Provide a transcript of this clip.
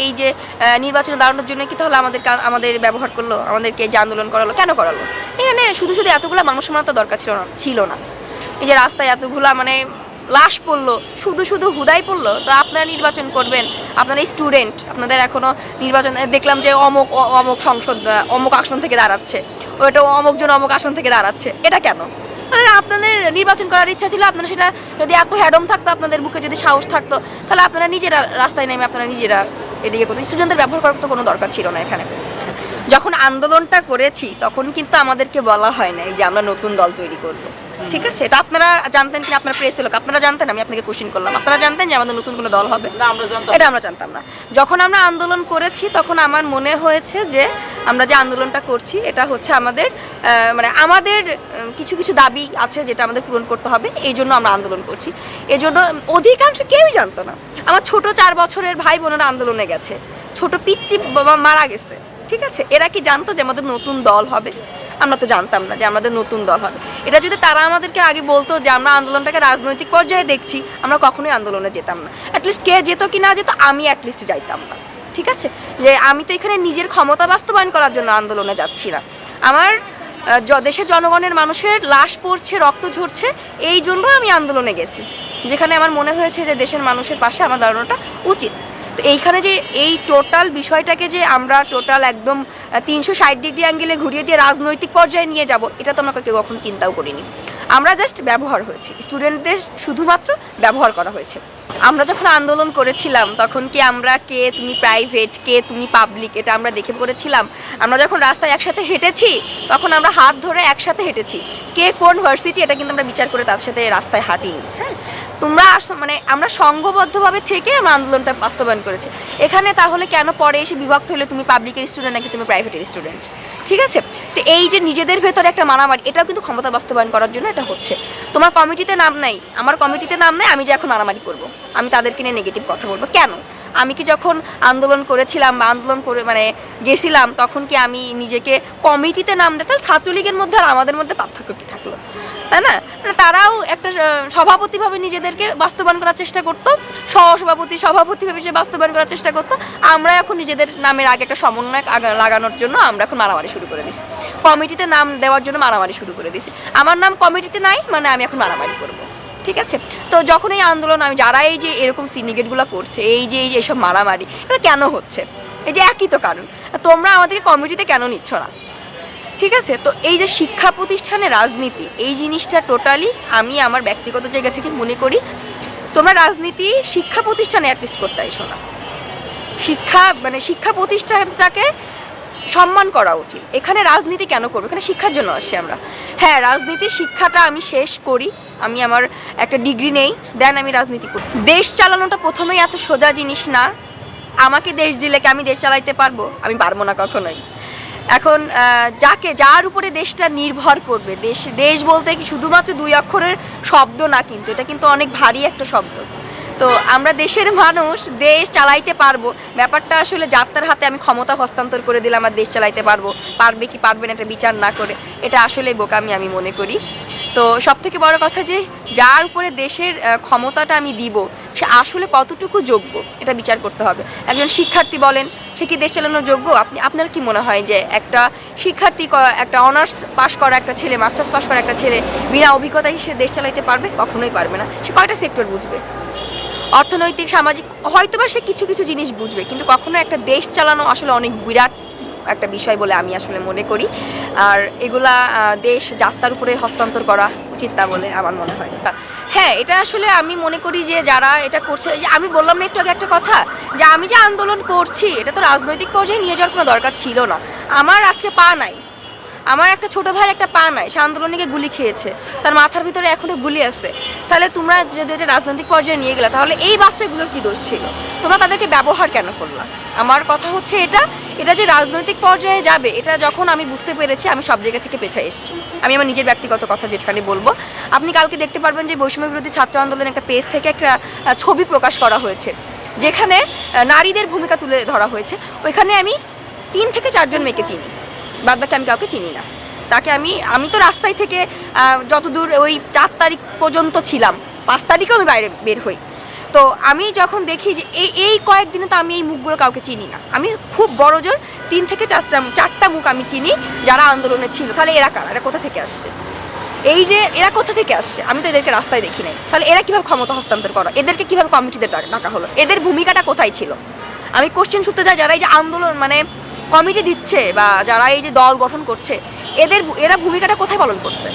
এই যে নির্বাচনে দাঁড়ানোর জন্য কি তাহলে আমাদের ব্যবহার করলো, আমাদেরকে যে আন্দোলন করালো, কেন করালো? এখানে শুধু এতগুলা মানুষের মাত্র দরকার ছিল না। এই যে রাস্তায় এতগুলা মানে লাশ পড়লো, শুধু হুদাই পড়লো। তো আপনারা নির্বাচন করবেন, আপনারা স্টুডেন্ট, আপনাদের এখনো নির্বাচন দেখলাম যে অমুক সংসদ অমুক আসন থেকে দাঁড়াচ্ছে, ওটা অমুকজন অমুক আসন থেকে দাঁড়াচ্ছে। এটা কেন? আপনাদের নির্বাচন করার ইচ্ছা ছিল, আপনারা সেটা যদি এত হ্যাডম থাকতো, আপনাদের বুকে যদি সাহস থাকতো, তাহলে আপনারা নিজেরা রাস্তায় নেমে আপনারা নিজেরা এদিকে করতো। স্টুডেন্টদের ব্যবহার করার তো কোনো দরকার ছিল না এখানে। যখন আন্দোলনটা করেছি তখন কিন্তু আমাদেরকে বলা হয় না যে আমরা নতুন দল তৈরি করবো, ঠিক আছে? এটা আপনারা জানতেন কি? আপনারা প্রেসের লোক, আপনারা জানতেন? আমি আপনাকে কোশ্চেন করলাম, আপনারা জানতেন যে আমাদের নতুন কোনো দল হবে? এটা আমরা জানতাম না। যখন আমরা আন্দোলন করেছি তখন আমার মনে হয়েছে যে আমরা যে আন্দোলনটা করছি এটা হচ্ছে আমাদের মানে আমাদের কিছু দাবি আছে যেটা আমাদের পূরণ করতে হবে, এই জন্য আমরা আন্দোলন করছি। এই জন্য অধিকাংশ কেউই জানতো না। আমার ছোট 4 বছরের ভাই বোনেরা আন্দোলনে গেছে, ছোট পিচ্চি মারা গেছে, ঠিক আছে? এরা কি জানতো যে আমাদের নতুন দল হবে? আমরা তো জানতাম না যে আমাদের নতুন দল হবে। এটা যদি তারা আমাদেরকে আগে বলতো যে আমরা আন্দোলনটাকে রাজনৈতিক পর্যায়ে দেখছি, আমরা কখনোই আন্দোলনে যেতাম না। অ্যাটলিস্ট কে যেত কি না যেত, আমি অ্যাটলিস্ট যাইতাম না, ঠিক আছে? যে আমি তো এখানে নিজের ক্ষমতা বাস্তবায়ন করার জন্য আন্দোলনে যাচ্ছি না। আমার দেশের জনগণের মানুষের লাশ পড়ছে, রক্ত ঝরছে, এই জন্য আমি আন্দোলনে গেছি, যেখানে আমার মনে হয়েছে যে দেশের মানুষের পাশে আমার দাঁড়ানোটা উচিত। তো এইখানে যে এই টোটাল বিষয়টাকে যে আমরা টোটাল একদম 360 ডিগ্রি অ্যাঙ্গেলে ঘুরিয়ে দিয়ে রাজনৈতিক পর্যায়ে নিয়ে যাব, এটা তো আমরা কেউ কখনো চিন্তাও করিনি। আমরা জাস্ট ব্যবহার হয়েছি, স্টুডেন্টদের শুধুমাত্র ব্যবহার করা হয়েছে। আমরা যখন আন্দোলন করেছিলাম তখন কি আমরা কে তুমি প্রাইভেট, কে তুমি পাবলিক, এটা আমরা দেখে করেছিলাম? আমরা যখন রাস্তায় একসাথে হেঁটেছি তখন আমরা হাত ধরে একসাথে হেঁটেছি। কে কোন ভার্সিটি এটা কিন্তু আমরা বিচার করে তার সাথে রাস্তায় হাঁটিনি। হ্যাঁ, তোমরা মানে আমরা সংঘবদ্ধভাবে থেকে আমরা আন্দোলনটা বাস্তবায়ন করেছি। এখানে তাহলে কেন পরে এসে বিভক্ত হলে তুমি পাবলিকের স্টুডেন্ট নাকি তুমি প্রাইভেটের স্টুডেন্ট? ঠিক আছে? তো এই যে নিজেদের ভেতরে একটা মারামারি, এটাও কিন্তু ক্ষমতা বাস্তবায়ন করার জন্য এটা হচ্ছে। তোমার কমিটিতে নাম নাই, আমার কমিটিতে নাম নেই, আমি যে এখন মারামারি করব, আমি তাদেরকে নিয়ে নেগেটিভ কথা বলবো কেন? আমি কি যখন আন্দোলন করেছিলাম বা আন্দোলন করে মানে গেছিলাম তখন কি আমি নিজেকে কমিটিতে নাম দিতাম? ছাত্রলীগের মধ্যে আর আমাদের মধ্যে পার্থক্য কি থাকলো, তাই না? তারাও একটা সভাপতিভাবে নিজেদেরকে বাস্তবায়ন করার চেষ্টা করতো, সভাপতিভাবে সে বাস্তবায়ন করার চেষ্টা করতো। আমরা এখন নিজেদের নামের আগে একটা সমন্বয় লাগানোর জন্য আমরা এখন মারামারি শুরু করে দিছি, কমিটিতে নাম দেওয়ার জন্য মারামারি শুরু করে দিছি। আমার নাম কমিটিতে নাই মানে আমি এখন মারামারি করবো, ঠিক আছে? তো যখন এই আন্দোলন আমি যারা এই যে এরকম সিন্ডিকেটগুলো করছে, এই যে এইসব মারামারি, এটা কেন হচ্ছে? এই যে একই তো কারণ, তোমরা আমাদেরকে কমিটিতে কেন নিচ্ছ না? ঠিক আছে? তো এই যে শিক্ষা প্রতিষ্ঠানে রাজনীতি, এই জিনিসটা টোটালি আমি আমার ব্যক্তিগত জায়গা থেকে মনে করি তোমরা রাজনীতি শিক্ষা প্রতিষ্ঠানে অ্যাটলিস্ট করতে আইসো না। শিক্ষা প্রতিষ্ঠানটাকে সম্মান করা উচিত। এখানে রাজনীতি কেন করবো? এখানে শিক্ষার জন্য আসছি আমরা। হ্যাঁ, রাজনীতির শিক্ষাটা আমি শেষ করি, আমি আমার একটা ডিগ্রি নেই, দেন আমি রাজনীতি করি। দেশ চালানোটা প্রথমেই এত সোজা জিনিস না। আমাকে দেশ দিলে কি আমি দেশ চালাইতে পারবো? আমি পারবো না কখনোই। এখন যার উপরে দেশটা নির্ভর করবে, দেশ বলতে কি শুধুমাত্র 2 অক্ষরের শব্দ না, কিন্তু এটা কিন্তু অনেক ভারী একটা শব্দ। তো আমরা দেশের মানুষ, দেশ চালাইতে পারবো, ব্যাপারটা আসলে যাত্রার হাতে আমি ক্ষমতা হস্তান্তর করে দিলাম আর দেশ চালাইতে পারবে কি পারবে না এটা বিচার না করে, এটা আসলে বোকামি আমি মনে করি। তো সবথেকে বড় কথা যে যার উপরে দেশের ক্ষমতাটা আমি দিব সে আসলে কতটুকু যোগ্য এটা বিচার করতে হবে। একজন শিক্ষার্থী বলেন, সে কি দেশ চালানোর যোগ্য? আপনার কি মনে হয় যে একটা শিক্ষার্থী, একটা অনার্স পাস করা একটা ছেলে, মাস্টার্স পাস করা একটা ছেলে বিনা অভিজ্ঞতায় সে দেশ চালাইতে পারবে? কখনোই পারবে না। সে কয়টা সেক্টর বুঝবে? অর্থনৈতিক, সামাজিক, হয়তোবা সে কিছু জিনিস বুঝবে, কিন্তু কখনো একটা দেশ চালানো আসলে অনেক বিরাট একটা বিষয় বলে আমি আসলে মনে করি। আর এগুলা দেশ যাত্রার উপরে হস্তান্তর করা উচিত তা বলে আমার মনে হয়। হ্যাঁ, এটা আসলে আমি মনে করি যে যারা এটা করছে, যে আমি বললাম না একটু আগে একটা কথা, যে আমি যে আন্দোলন করছি এটা তো রাজনৈতিক পর্যায়ে নিয়ে যাওয়ার কোনো দরকার ছিল না। আমার আজকে পা নাই, আমার একটা ছোট ভাইয়ের একটা পা নাই, সে আন্দোলনে গুলি খেয়েছে, তার মাথার ভিতরে এখনো গুলি আছে। তাহলে তোমরা যদি এটা রাজনৈতিক পর্যায়ে নিয়ে গেলে তাহলে এই বাচ্চাগুলোর কি দোষ ছিল? তোমরা তাদেরকে ব্যবহার কেন করলা? আমার কথা হচ্ছে এটা যে রাজনৈতিক পর্যায়ে যাবে, এটা যখন আমি বুঝতে পেরেছি আমি সব জায়গা থেকে পেছায় এসেছি। আমি আমার নিজের ব্যক্তিগত কথা যেখানে বলবো, আপনি কালকে দেখতে পারবেন যে বৈষম্য বিরোধী ছাত্র আন্দোলনের একটা পেজ থেকে একটা ছবি প্রকাশ করা হয়েছে যেখানে নারীদের ভূমিকা তুলে ধরা হয়েছে। ওইখানে আমি 3 থেকে 4 জন মেয়েকে চিনি, বাদ বাকি আমি কাউকে চিনি না। তাকে আমি তো রাস্তায় থেকে যতদূর ওই 4 তারিখ পর্যন্ত ছিলাম, 5 তারিখেও আমি বাইরে বের হই। তো আমি যখন দেখি যে এই কয়েকদিনে তো আমি এই মুখগুলো কাউকে চিনি না, আমি খুব বড় জোর 3 থেকে 4টা মুখ আমি চিনি যারা আন্দোলনে ছিল। তাহলে এরা কারা, এরা কোথা থেকে আসছে? এই যে এরা কোথা থেকে আসছে, আমি তো এদেরকে রাস্তায় দেখি নাই। তাহলে এরা কিভাবে ক্ষমতা হস্তান্তর করো, এদেরকে কিভাবে কমিটিতে ডাকা হলো, এদের ভূমিকাটা কোথায় ছিল? আমি কোশ্চেন ছুটতে যাই যারা এই যে আন্দোলন মানে কমিটি দিচ্ছে বা যারা এই যে দল গঠন করছে, এরা ভূমিকাটা কোথায় পালন করছে?